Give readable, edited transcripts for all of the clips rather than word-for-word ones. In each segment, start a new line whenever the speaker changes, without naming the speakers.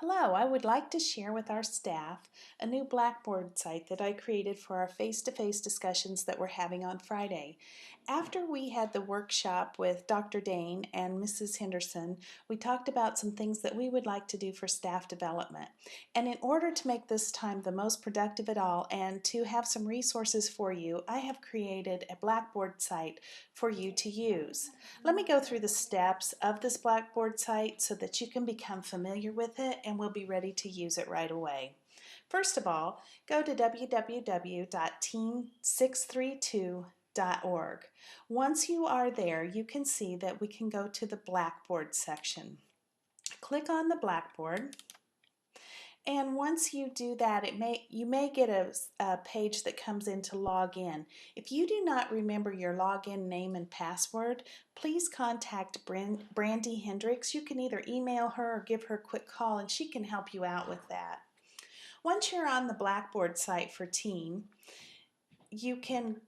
Hello, I would like to share with our staff a new Blackboard site that I created for our face-to-face discussions that we're having on Friday. After we had the workshop with Dr. Dane and Mrs. Henderson, we talked about some things that we would like to do for staff development. And in order to make this time the most productive at all and to have some resources for you, I have created a Blackboard site for you to use. Let me go through the steps of this Blackboard site so that you can become familiar with it and we'll be ready to use it right away. First of all, go to www.team632.org. Once you are there, you can see that we can go to the Blackboard section. Click on the Blackboard. And once you do that, you may get a page that comes in to log in. If you do not remember your login name and password, please contact Brandy Hendricks. You can either email her or give her a quick call and she can help you out with that. Once you're on the Blackboard site for Team, you can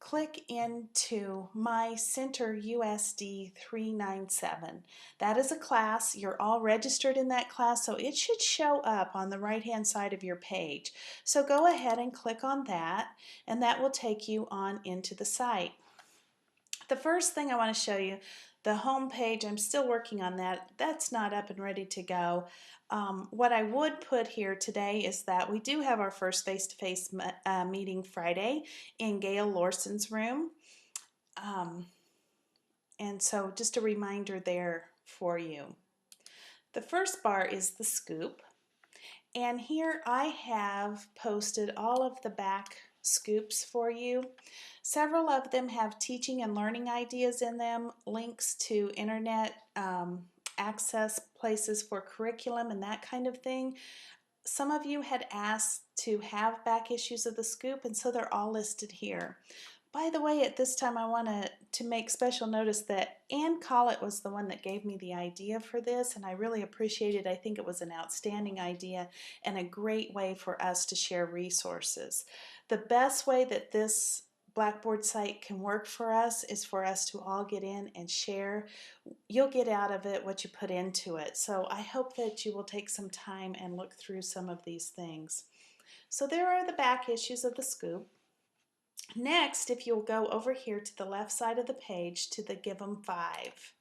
click into My Center USD 397. That is a class. You're all registered in that class, so it should show up on the right-hand side of your page. So go ahead and click on that, and that will take you on into the site. The first thing I want to show you, the home page, I'm still working on that. That's not up and ready to go. What I would put here today is that we do have our first face-to-face meeting Friday in Gail Lawson's room. And so just a reminder there for you. The first bar is the scoop. And here I have posted all of the back scoops for you. Several of them have teaching and learning ideas in them, links to internet access places for curriculum and that kind of thing. Some of you had asked to have back issues of the scoop, and so they're all listed here. By the way, at this time I want to make special notice that Ann Collett was the one that gave me the idea for this, and I really appreciate it. I think it was an outstanding idea and a great way for us to share resources. The best way that this Blackboard site can work for us is for us to all get in and share. You'll get out of it what you put into it. So I hope that you will take some time and look through some of these things. So there are the back issues of the scoop. Next, if you'll go over here to the left side of the page to the Give 'em 5.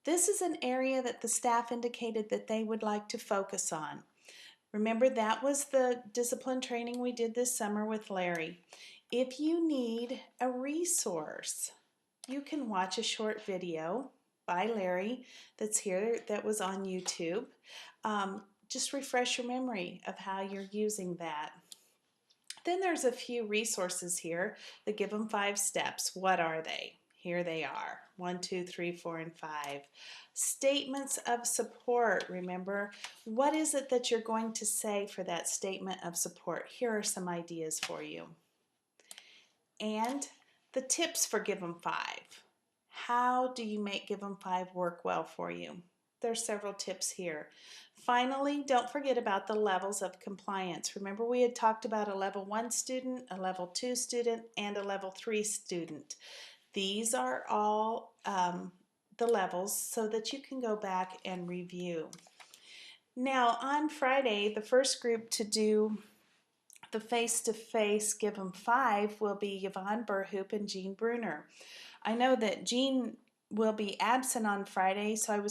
This is an area that the staff indicated that they would like to focus on. Remember, that was the discipline training we did this summer with Larry. If you need a resource, you can watch a short video by Larry that's here that was on YouTube. Just refresh your memory of how you're using that. Then there's a few resources here that give them 5 steps. What are they? Here they are. 1, 2, 3, 4, and 5. Statements of support. Remember, what is it that you're going to say for that statement of support? Here are some ideas for you. And the tips for Give 'em 5. How do you make Give 'em 5 work well for you? There's several tips here. Finally, don't forget about the levels of compliance. Remember, we had talked about a level 1 student, a level 2 student, and a level 3 student. These are all the levels so that you can go back and review. Now, on Friday, the first group to do the face-to-face Give 'em 5 will be Yvonne Burhoop and Jean Bruner. I know that Jean will be absent on Friday, so I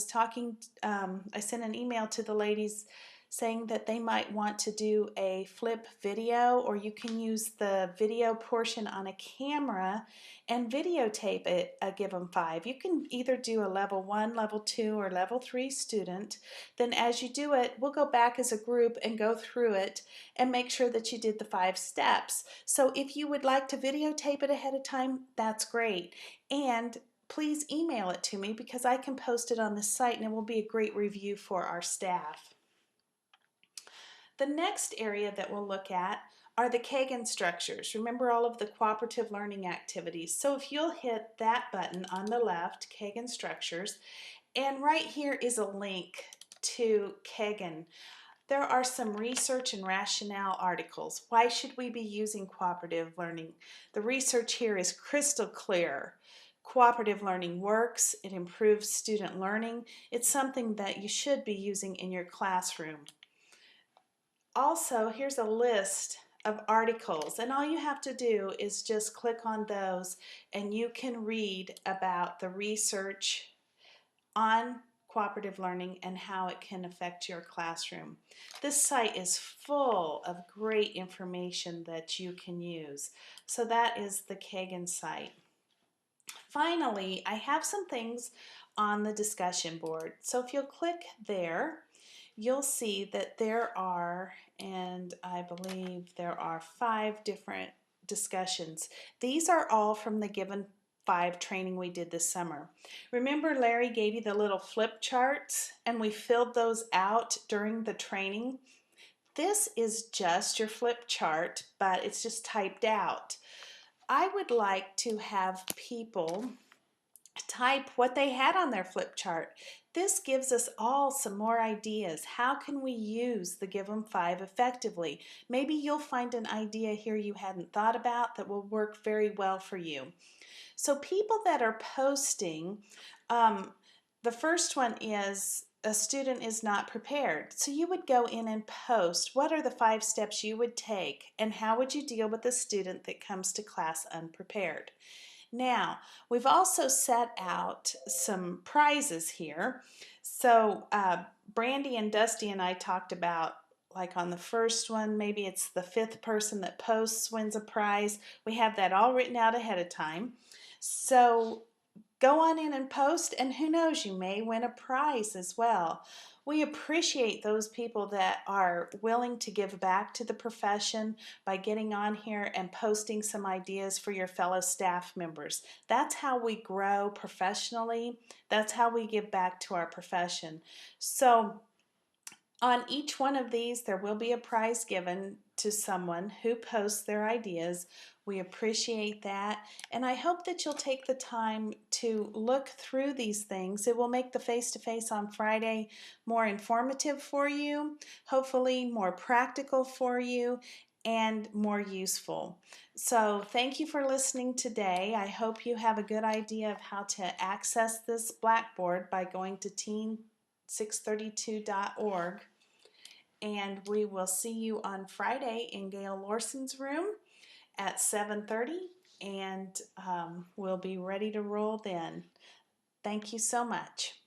sent an email to the ladies saying that they might want to do a flip video, or you can use the video portion on a camera and videotape it, Give 'em 5. You can either do a level 1, level 2, or level 3 student. Then as you do it, we'll go back as a group and go through it and make sure that you did the 5 steps. So if you would like to videotape it ahead of time, that's great. And please email it to me because I can post it on the site and it will be a great review for our staff. The next area that we'll look at are the Kagan structures. Remember all of the cooperative learning activities. So if you'll hit that button on the left, Kagan structures, and right here is a link to Kagan. There are some research and rationale articles. Why should we be using cooperative learning? The research here is crystal clear. Cooperative learning works. It improves student learning. It's something that you should be using in your classroom. Also, here's a list of articles, and all you have to do is just click on those and you can read about the research on cooperative learning and how it can affect your classroom. This site is full of great information that you can use. So that is the Kagan site. Finally, I have some things on the discussion board. So if you'll click there, you'll see that there are, and I believe there are 5 different discussions. These are all from the Given 5 training we did this summer. Remember Larry gave you the little flip charts and we filled those out during the training? This is just your flip chart, but it's just typed out. I would like to have people type what they had on their flip chart. This gives us all some more ideas. How can we use the Given 5 effectively? Maybe you'll find an idea here you hadn't thought about that will work very well for you. So people that are posting, the first one is a student is not prepared. So you would go in and post what are the 5 steps you would take and how would you deal with a student that comes to class unprepared. Now, we've also set out some prizes here. So Brandy and Dusty and I talked about, like on the first one, maybe it's the 5th person that posts wins a prize. We have that all written out ahead of time. So go on in and post, and who knows, you may win a prize as well. We appreciate those people that are willing to give back to the profession by getting on here and posting some ideas for your fellow staff members. That's how we grow professionally. That's how we give back to our profession. So on each one of these, there will be a prize given to someone who posts their ideas. We appreciate that, and I hope that you'll take the time to look through these things. It will make the face-to-face on Friday more informative for you, hopefully more practical for you, and more useful. So thank you for listening today. I hope you have a good idea of how to access this Blackboard by going to teen632.org. And we will see you on Friday in Gail Lawson's room at 7:30, and we'll be ready to roll then. Thank you so much.